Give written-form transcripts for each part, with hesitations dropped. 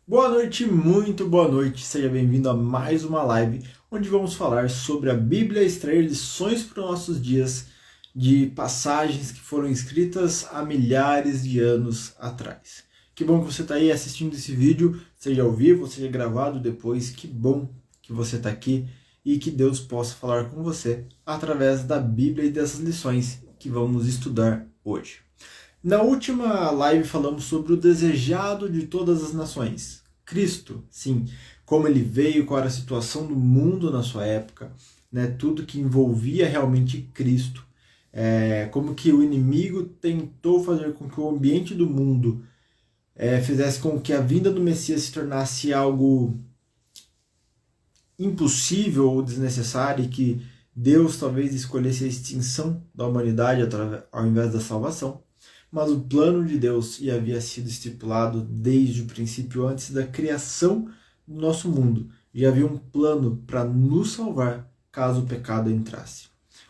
Boa noite, muito boa noite. Seja bem-vindo a mais uma live onde vamos falar sobre a Bíblia, extrair lições para os nossos dias de passagens que foram escritas há milhares de anos atrás. Que bom que você está aí assistindo esse vídeo, seja ao vivo, seja gravado depois. Que bom que você está aqui e que Deus possa falar com você através da Bíblia e dessas lições que vamos estudar hoje. Na última live falamos sobre o desejado de todas as nações, Cristo, sim, como ele veio, qual era a situação do mundo na sua época, né, tudo que envolvia realmente Cristo, como que o inimigo tentou fazer com que o ambiente do mundo fizesse com que a vinda do Messias se tornasse algo impossível ou desnecessário e que Deus talvez escolhesse a extinção da humanidade ao invés da salvação. Mas o plano de Deus havia sido estipulado desde o princípio, antes da criação do nosso mundo. Já havia um plano para nos salvar caso o pecado entrasse.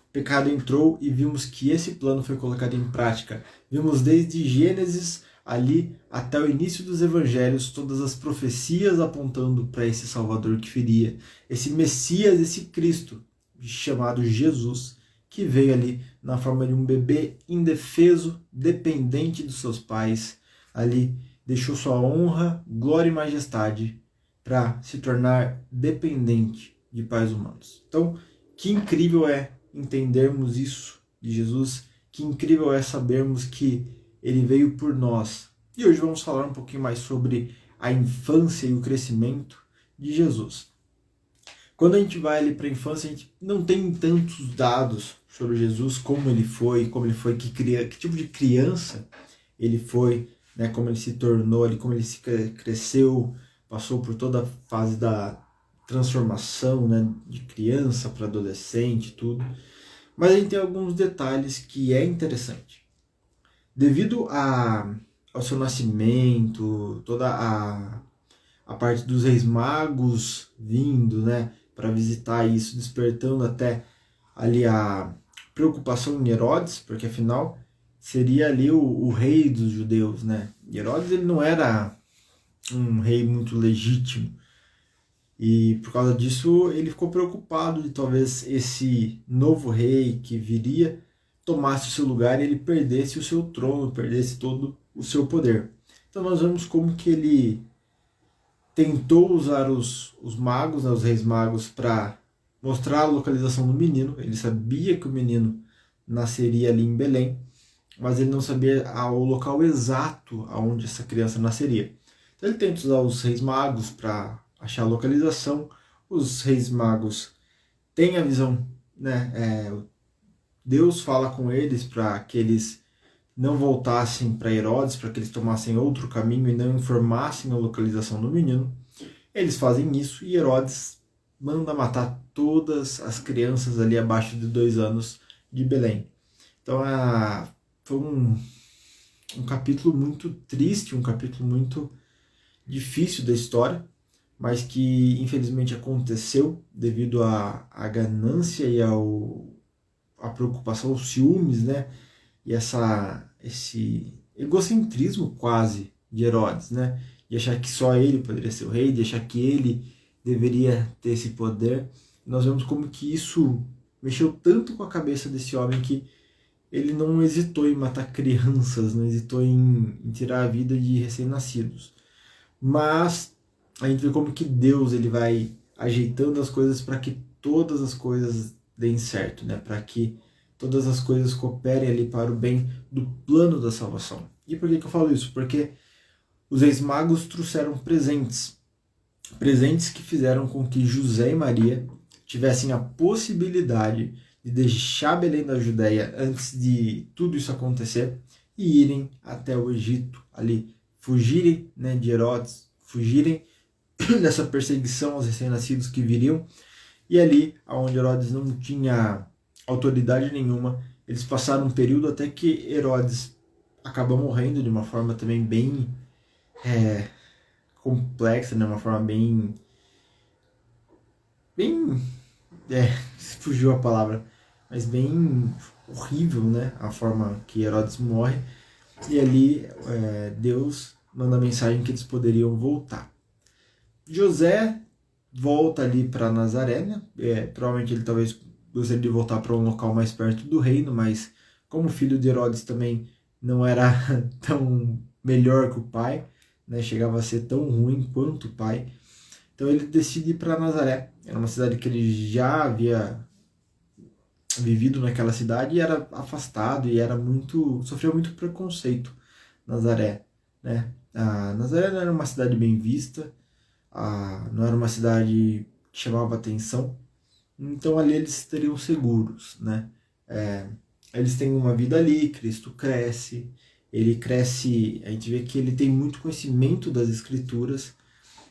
O pecado entrou e vimos que esse plano foi colocado em prática. Vimos desde Gênesis ali até o início dos evangelhos todas as profecias apontando para esse Salvador que viria, esse Messias, esse Cristo chamado Jesus, que veio ali na forma de um bebê indefeso, dependente dos seus pais, ali deixou sua honra, glória e majestade para se tornar dependente de pais humanos. Então, que incrível é entendermos isso de Jesus, que incrível é sabermos que ele veio por nós. E hoje vamos falar um pouquinho mais sobre a infância e o crescimento de Jesus. Quando a gente vai ali para a infância, a gente não tem tantos dados sobre Jesus, como ele foi, que tipo de criança ele foi, né, como ele se tornou ali, como ele se cresceu, passou por toda a fase da transformação, né, de criança para adolescente, tudo. Mas a gente tem alguns detalhes que é interessante. Devido ao seu nascimento, toda a parte dos reis magos vindo, né, para visitar isso, despertando até ali a preocupação em Herodes, porque afinal seria ali o rei dos judeus, né? E Herodes ele não era um rei muito legítimo, e por causa disso ele ficou preocupado de talvez esse novo rei que viria tomasse o seu lugar e ele perdesse o seu trono, perdesse todo o seu poder. Então nós vemos como que ele tentou usar os magos, né, os reis magos, para mostrar a localização do menino. Ele sabia que o menino nasceria ali em Belém, mas ele não sabia o local exato aonde essa criança nasceria. Então ele tenta usar os reis magos para achar a localização. Os reis magos têm a visão, né? Deus fala com eles para que eles não voltassem para Herodes, para que eles tomassem outro caminho e não informassem a localização do menino. Eles fazem isso e Herodes manda matar todas as crianças ali abaixo de 2 anos de Belém. Então foi um capítulo muito triste, um capítulo muito difícil da história, mas que infelizmente aconteceu devido à ganância e a preocupação, os ciúmes, né? E esse egocentrismo quase de Herodes, né? De achar que só ele poderia ser o rei, de achar que ele deveria ter esse poder. Nós vemos como que isso mexeu tanto com a cabeça desse homem que ele não hesitou em matar crianças, não hesitou em tirar a vida de recém-nascidos. Mas a gente vê como que Deus ele vai ajeitando as coisas para que todas as coisas deem certo, né? Para que todas as coisas cooperem ali para o bem do plano da salvação. E por que eu falo isso? Porque os reis magos trouxeram presentes. Presentes que fizeram com que José e Maria tivessem a possibilidade de deixar Belém da Judéia antes de tudo isso acontecer e irem até o Egito, ali, fugirem, né, de Herodes, fugirem dessa perseguição aos recém-nascidos que viriam, e ali, onde Herodes não tinha autoridade nenhuma, eles passaram um período até que Herodes acaba morrendo de uma forma também bem complexa, né? Uma forma bem fugiu a palavra, mas bem horrível, né? A forma que Herodes morre. E ali Deus manda a mensagem que eles poderiam voltar. José volta ali para Nazaré, né? Provavelmente ele talvez gostaria de voltar para um local mais perto do reino, mas como filho de Herodes também não era tão melhor que o pai, né? Chegava a ser tão ruim quanto o pai. Então ele decide ir para Nazaré. Era uma cidade que ele já havia vivido naquela cidade e era afastado e sofreu muito preconceito. Nazaré, né? Nazaré não era uma cidade bem vista, não era uma cidade que chamava atenção, então ali eles estariam seguros, né? Eles têm uma vida ali, Cristo cresce, ele cresce, a gente vê que ele tem muito conhecimento das Escrituras,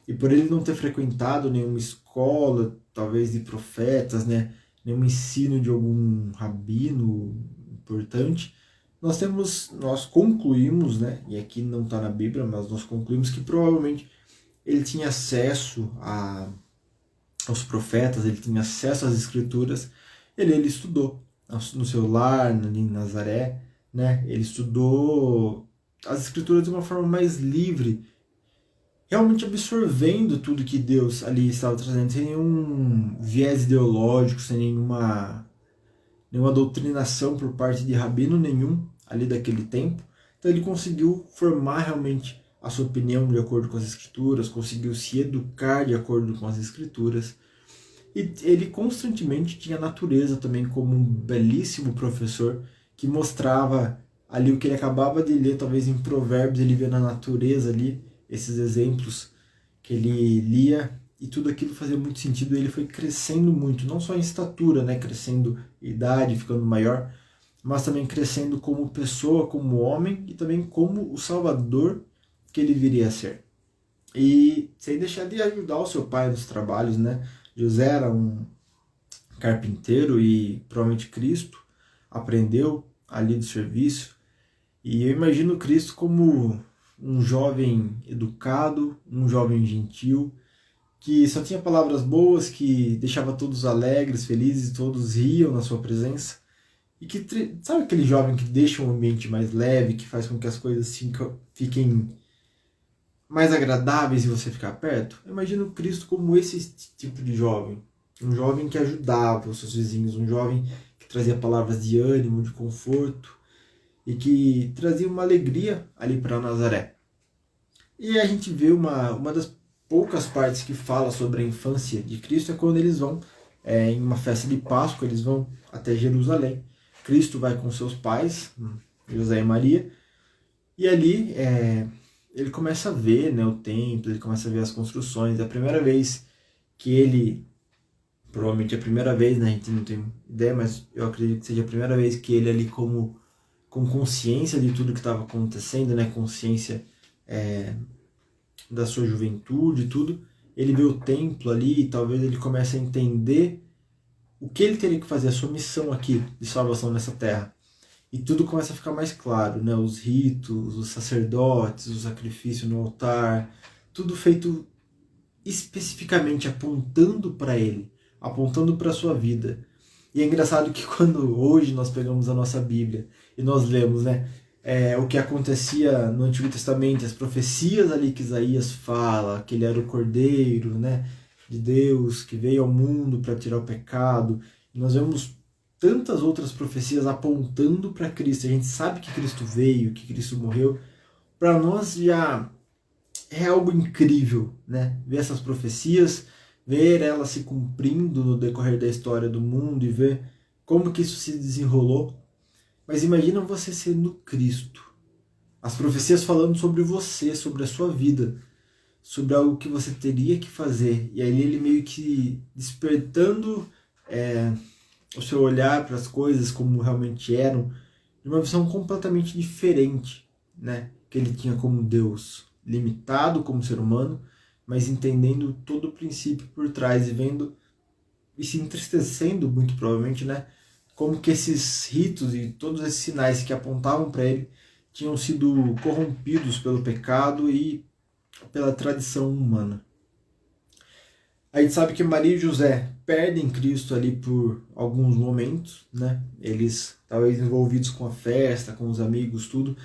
e por ele não ter frequentado nenhuma escola, talvez de profetas, né? Nenhum ensino de algum rabino importante, nós concluímos, né? E aqui não está na Bíblia, mas nós concluímos que provavelmente ele tinha acesso aos profetas, ele tinha acesso às escrituras, ele estudou no seu lar, em Nazaré, né? Ele estudou as escrituras de uma forma mais livre, realmente absorvendo tudo que Deus ali estava trazendo, sem nenhum viés ideológico, sem nenhuma doutrinação por parte de rabino nenhum ali daquele tempo. Então ele conseguiu formar realmente a sua opinião de acordo com as escrituras, conseguiu se educar de acordo com as escrituras. E ele constantemente tinha a natureza também como um belíssimo professor que mostrava ali o que ele acabava de ler, talvez em Provérbios, ele via na natureza ali esses exemplos que ele lia, e tudo aquilo fazia muito sentido. Ele foi crescendo muito, não só em estatura, né, crescendo em idade, ficando maior, mas também crescendo como pessoa, como homem, e também como o Salvador que ele viria a ser. E sem deixar de ajudar o seu pai nos trabalhos, né? José era um carpinteiro e provavelmente Cristo aprendeu ali do serviço. E eu imagino Cristo como um jovem educado, um jovem gentil, que só tinha palavras boas, que deixava todos alegres, felizes, todos riam na sua presença. E que, sabe aquele jovem que deixa um ambiente mais leve, que faz com que as coisas fiquem mais agradáveis se você ficar perto? Eu imagino Cristo como esse tipo de jovem. Um jovem que ajudava os seus vizinhos, um jovem que trazia palavras de ânimo, de conforto, e que trazia uma alegria ali para Nazaré. E a gente vê uma das poucas partes que fala sobre a infância de Cristo é quando eles vão em uma festa de Páscoa, eles vão até Jerusalém. Cristo vai com seus pais, José e Maria, e ali ele começa a ver, né, o templo, ele começa a ver as construções. É a primeira vez que ele, provavelmente é a primeira vez, né, a gente não tem ideia, mas eu acredito que seja a primeira vez que ele ali com consciência de tudo que estava acontecendo, né, consciência da sua juventude e tudo, ele vê o templo ali e talvez ele comece a entender o que ele teria que fazer, a sua missão aqui de salvação nessa terra. E tudo começa a ficar mais claro, né? Os ritos, os sacerdotes, o sacrifício no altar, tudo feito especificamente apontando para ele, apontando para a sua vida. E é engraçado que quando hoje nós pegamos a nossa Bíblia e nós lemos, né, o que acontecia no Antigo Testamento, as profecias ali que Isaías fala, que ele era o Cordeiro, né, de Deus, que veio ao mundo para tirar o pecado, e nós vemos tantas outras profecias apontando para Cristo. A gente sabe que Cristo veio, que Cristo morreu. Para nós já é algo incrível, né? Ver essas profecias, ver elas se cumprindo no decorrer da história do mundo e ver como que isso se desenrolou. Mas imagina você sendo Cristo. As profecias falando sobre você, sobre a sua vida, sobre algo que você teria que fazer. E aí ele meio que despertando o seu olhar para as coisas como realmente eram, de uma visão completamente diferente, né, que ele tinha como Deus, limitado como ser humano, mas entendendo todo o princípio por trás e vendo e se entristecendo muito provavelmente, né, como que esses ritos e todos esses sinais que apontavam para ele tinham sido corrompidos pelo pecado e pela tradição humana. A gente sabe que Maria e José perdem Cristo ali por alguns momentos, né? Eles talvez envolvidos com a festa, com os amigos, tudo.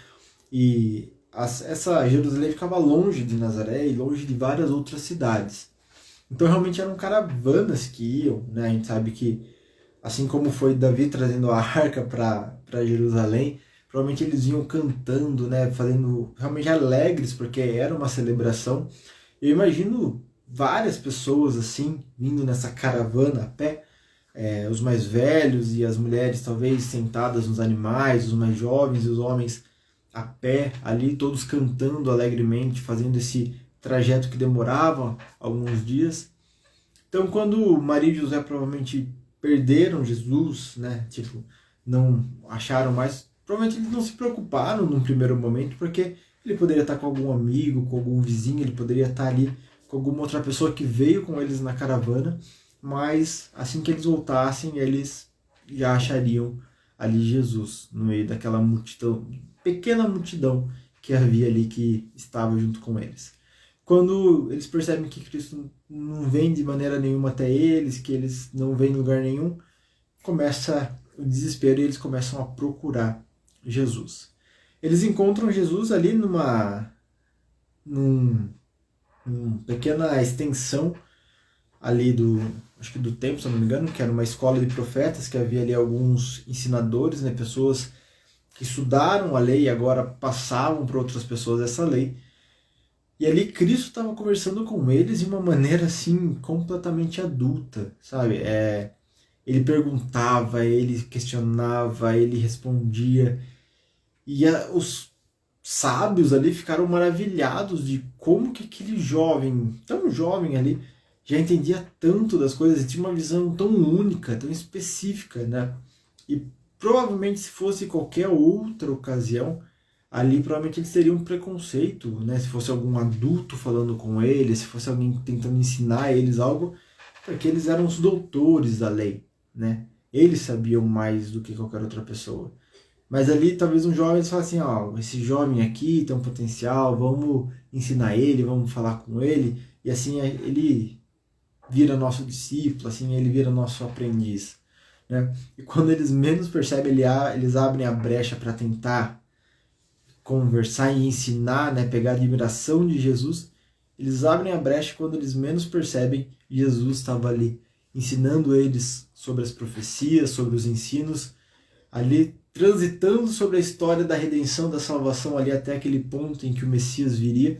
E essa Jerusalém ficava longe de Nazaré e longe de várias outras cidades. Então realmente eram caravanas que iam, né? A gente sabe que, assim como foi Davi trazendo a arca para Jerusalém, provavelmente eles iam cantando, né? Fazendo realmente alegres, porque era uma celebração. Eu imagino várias pessoas assim, vindo nessa caravana a pé, os mais velhos e as mulheres talvez sentadas nos animais, os mais jovens e os homens a pé ali, todos cantando alegremente, fazendo esse trajeto que demorava alguns dias. Então, quando Maria e José provavelmente perderam Jesus, né, tipo, não acharam mais, provavelmente eles não se preocuparam num primeiro momento, porque ele poderia estar com algum amigo, com algum vizinho, ele poderia estar ali com alguma outra pessoa que veio com eles na caravana, mas assim que eles voltassem, eles já achariam ali Jesus, no meio daquela multidão, pequena multidão que havia ali que estava junto com eles. Quando eles percebem que Cristo não vem de maneira nenhuma até eles, que eles não vêm em lugar nenhum, começa o desespero e eles começam a procurar Jesus. Eles encontram Jesus ali numa pequena extensão ali acho que do templo, se eu não me engano, que era uma escola de profetas, que havia ali alguns ensinadores, né, pessoas que estudaram a lei e agora passavam para outras pessoas essa lei. E ali Cristo estava conversando com eles de uma maneira assim completamente adulta, sabe? Ele perguntava, ele questionava, ele respondia. E os sábios ali ficaram maravilhados de como que aquele jovem, tão jovem ali, já entendia tanto das coisas e tinha uma visão tão única, tão específica, né? E provavelmente se fosse qualquer outra ocasião, ali provavelmente eles teriam um preconceito, né? Se fosse algum adulto falando com eles, se fosse alguém tentando ensinar eles algo, porque eles eram os doutores da lei, né? Eles sabiam mais do que qualquer outra pessoa. Mas ali talvez um jovem fale assim, ó, esse jovem aqui tem um potencial, vamos ensinar ele, vamos falar com ele, e assim ele vira nosso discípulo, assim ele vira nosso aprendiz, né? E quando eles menos percebem, eles abrem a brecha para tentar conversar e ensinar, né, pegar a admiração de Jesus. Eles abrem a brecha quando eles menos percebem, Jesus estava ali ensinando eles sobre as profecias, sobre os ensinos, ali transitando sobre a história da redenção, da salvação, ali até aquele ponto em que o Messias viria,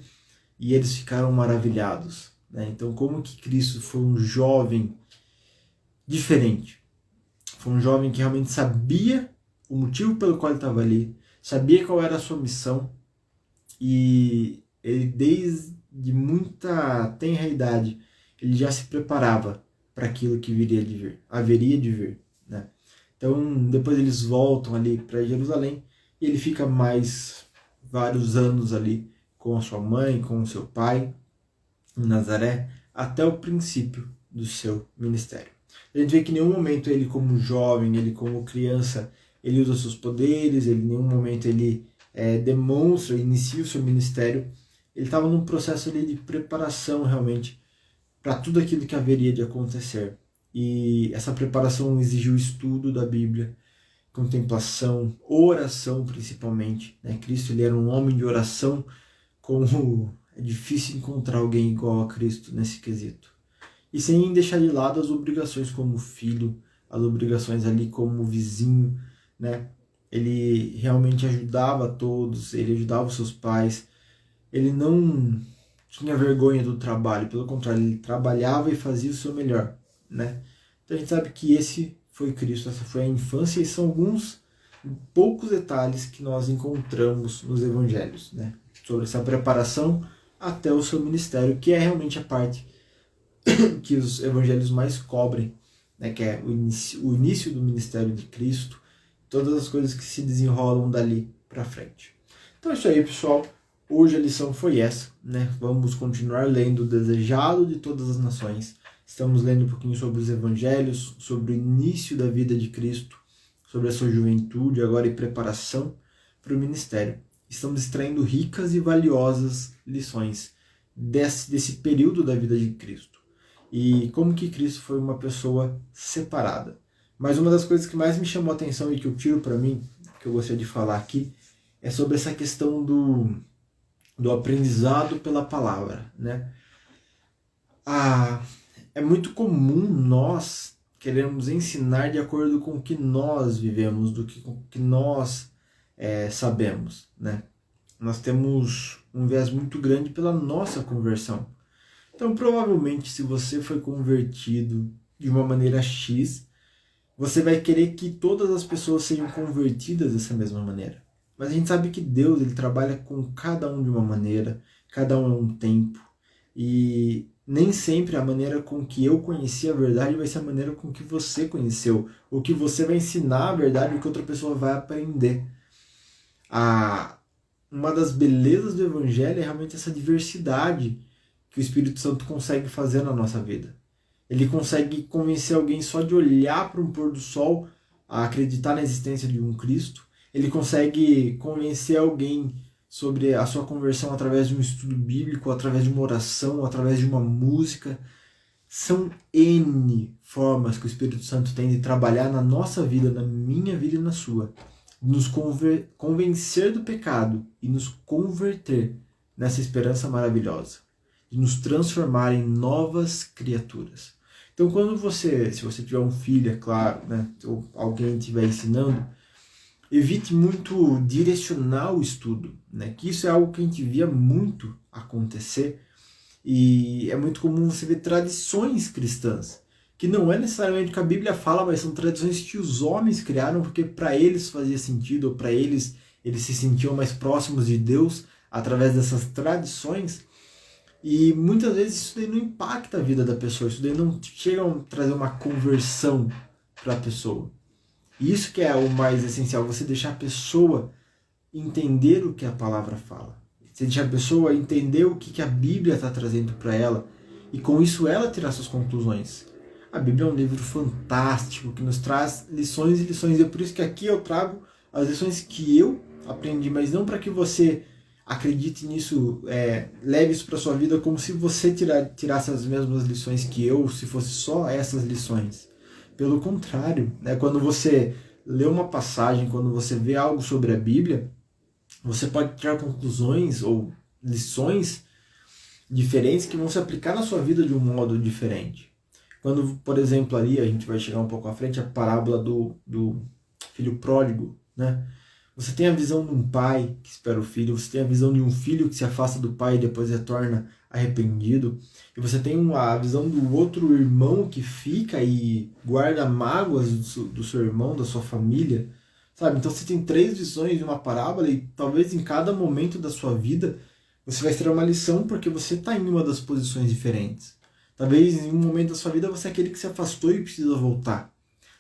e eles ficaram maravilhados, né? Então, como que Cristo foi um jovem diferente? Foi um jovem que realmente sabia o motivo pelo qual ele estava ali, sabia qual era a sua missão, e ele desde muita tenra idade, ele já se preparava para aquilo que haveria de vir, né? Então, depois eles voltam ali para Jerusalém e ele fica mais vários anos ali com a sua mãe, com o seu pai, em Nazaré, até o princípio do seu ministério. A gente vê que em nenhum momento ele como jovem, ele como criança, ele usa seus poderes, ele em nenhum momento ele demonstra, inicia o seu ministério. Ele estava num processo ali de preparação realmente para tudo aquilo que haveria de acontecer. E essa preparação exigiu estudo da Bíblia, contemplação, oração principalmente, né? Cristo ele era um homem de oração, como é difícil encontrar alguém igual a Cristo nesse quesito. E sem deixar de lado as obrigações como filho, as obrigações ali como vizinho, né? Ele realmente ajudava a todos, ele ajudava os seus pais, ele não tinha vergonha do trabalho, pelo contrário, ele trabalhava e fazia o seu melhor, né? Então a gente sabe que esse foi Cristo, essa foi a infância, e são alguns poucos detalhes que nós encontramos nos evangelhos, né? Sobre essa preparação até o seu ministério, que é realmente a parte que os evangelhos mais cobrem, né? Que é o início do ministério de Cristo, todas as coisas que se desenrolam dali para frente. Então é isso aí, pessoal. Hoje a lição foi essa, né? Vamos continuar lendo o Desejado de Todas as Nações. Estamos lendo um pouquinho sobre os evangelhos, sobre o início da vida de Cristo, sobre a sua juventude agora e preparação para o ministério. Estamos extraindo ricas e valiosas lições desse período da vida de Cristo. E como que Cristo foi uma pessoa separada. Mas uma das coisas que mais me chamou a atenção e que eu tiro para mim, que eu gostaria de falar aqui, é sobre essa questão do do aprendizado pela palavra, né? Ah, é muito comum nós queremos ensinar de acordo com o que nós vivemos, com o que nós sabemos, né? Nós temos um viés muito grande pela nossa conversão. Então, provavelmente, se você foi convertido de uma maneira X, você vai querer que todas as pessoas sejam convertidas dessa mesma maneira. Mas a gente sabe que Deus, ele trabalha com cada um de uma maneira, cada um é um tempo, e nem sempre a maneira com que eu conheci a verdade vai ser a maneira com que você conheceu, ou que você vai ensinar a verdade, o que outra pessoa vai aprender. Uma das belezas do Evangelho é realmente essa diversidade que o Espírito Santo consegue fazer na nossa vida. Ele consegue convencer alguém só de olhar para um pôr do sol a acreditar na existência de um Cristo. Ele consegue convencer alguém sobre a sua conversão através de um estudo bíblico, através de uma oração, através de uma música. São N formas que o Espírito Santo tem de trabalhar na nossa vida, na minha vida e na sua. Nos convencer do pecado e nos converter nessa esperança maravilhosa. De nos transformar em novas criaturas. Então, se você tiver um filho, é claro, né, ou alguém estiver ensinando, evite muito direcionar o estudo, né, que isso é algo que a gente via muito acontecer, e é muito comum você ver tradições cristãs, que não é necessariamente o que a Bíblia fala, mas são tradições que os homens criaram porque para eles fazia sentido, ou para eles se sentiam mais próximos de Deus através dessas tradições. E muitas vezes isso daí não impacta a vida da pessoa, isso daí não chega a trazer uma conversão para a pessoa. E isso que é o mais essencial, você deixar a pessoa entender o que a palavra fala. Você deixar a pessoa entender o que a Bíblia está trazendo para ela, e com isso ela tirar suas conclusões. A Bíblia é um livro fantástico, que nos traz lições e lições, e é por isso que aqui eu trago as lições que eu aprendi, mas não para que você acredite nisso, leve isso para sua vida como se você tirasse as mesmas lições que eu, se fosse só essas lições. Pelo contrário, né, quando você lê uma passagem, quando você vê algo sobre a Bíblia, você pode tirar conclusões ou lições diferentes que vão se aplicar na sua vida de um modo diferente. Quando, por exemplo, ali, a gente vai chegar um pouco à frente, a parábola do filho pródigo, né? Você tem a visão de um pai que espera o filho, você tem a visão de um filho que se afasta do pai e depois retorna arrependido, e você tem a visão do outro irmão que fica e guarda mágoas do seu irmão, da sua família, sabe? Então você tem 3 visões de uma parábola e talvez em cada momento da sua vida você vai ter uma lição porque você está em uma das posições diferentes. Talvez em um momento da sua vida você é aquele que se afastou e precisa voltar.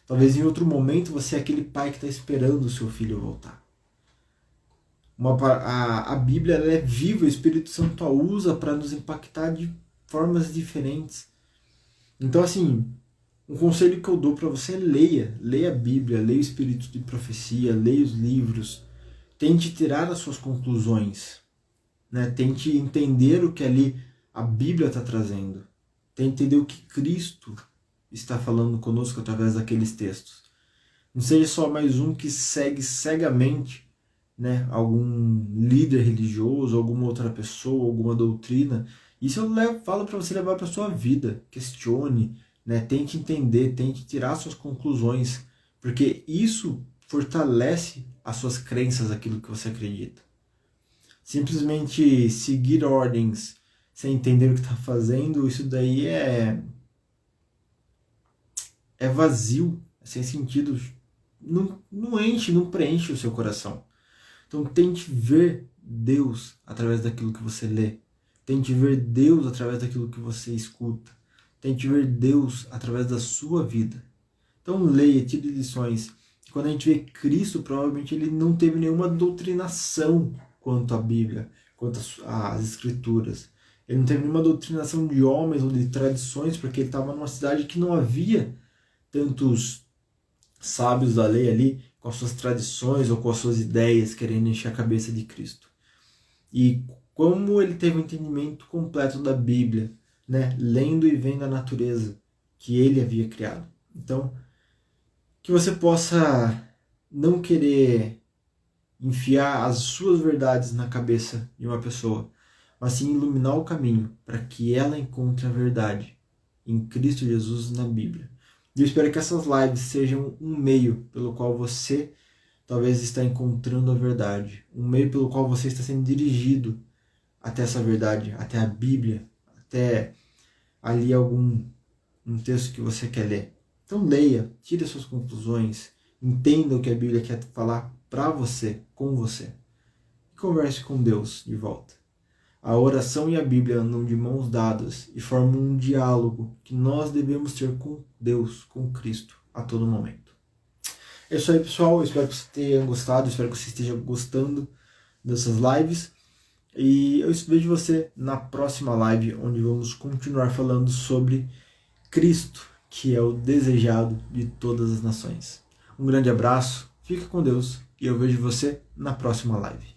Talvez em outro momento você é aquele pai que está esperando o seu filho voltar. A Bíblia ela é viva, o Espírito Santo a usa para nos impactar de formas diferentes. Então, assim, um conselho que eu dou para você é leia a Bíblia, leia o Espírito de Profecia, leia os livros, tente tirar as suas conclusões, né? Tente entender o que ali a Bíblia está trazendo, tente entender o que Cristo está falando conosco através daqueles textos. Não seja só mais um que segue cegamente, né, algum líder religioso, alguma outra pessoa, alguma doutrina. Isso eu falo para você levar para sua vida. Questione, né, tente entender, tente tirar suas conclusões, porque isso fortalece as suas crenças, aquilo que você acredita. Simplesmente seguir ordens sem entender o que está fazendo, isso daí é vazio, é sem sentido, não enche, não preenche o seu coração. Então tente ver Deus através daquilo que você lê. Tente ver Deus através daquilo que você escuta. Tente ver Deus através da sua vida. Então leia, tire lições. Quando a gente vê Cristo, provavelmente ele não teve nenhuma doutrinação quanto à Bíblia, quanto às Escrituras. Ele não teve nenhuma doutrinação de homens ou de tradições, porque ele estava numa cidade que não havia tantos sábios da lei ali, com as suas tradições ou com as suas ideias, querendo encher a cabeça de Cristo. E como ele teve um entendimento completo da Bíblia, né, lendo e vendo a natureza que ele havia criado. Então, que você possa não querer enfiar as suas verdades na cabeça de uma pessoa, mas sim iluminar o caminho para que ela encontre a verdade em Cristo Jesus na Bíblia. E eu espero que essas lives sejam um meio pelo qual você talvez está encontrando a verdade, um meio pelo qual você está sendo dirigido até essa verdade, até a Bíblia, até ali um texto que você quer ler. Então leia, tire as suas conclusões, entenda o que a Bíblia quer falar para você, com você. E converse com Deus de volta. A oração e a Bíblia andam de mãos dadas e formam um diálogo que nós devemos ter com Deus, com Cristo, a todo momento. É isso aí, pessoal. Eu espero que você tenha gostado, espero que você esteja gostando dessas lives. E eu vejo você na próxima live, onde vamos continuar falando sobre Cristo, que é o desejado de todas as nações. Um grande abraço, fica com Deus e eu vejo você na próxima live.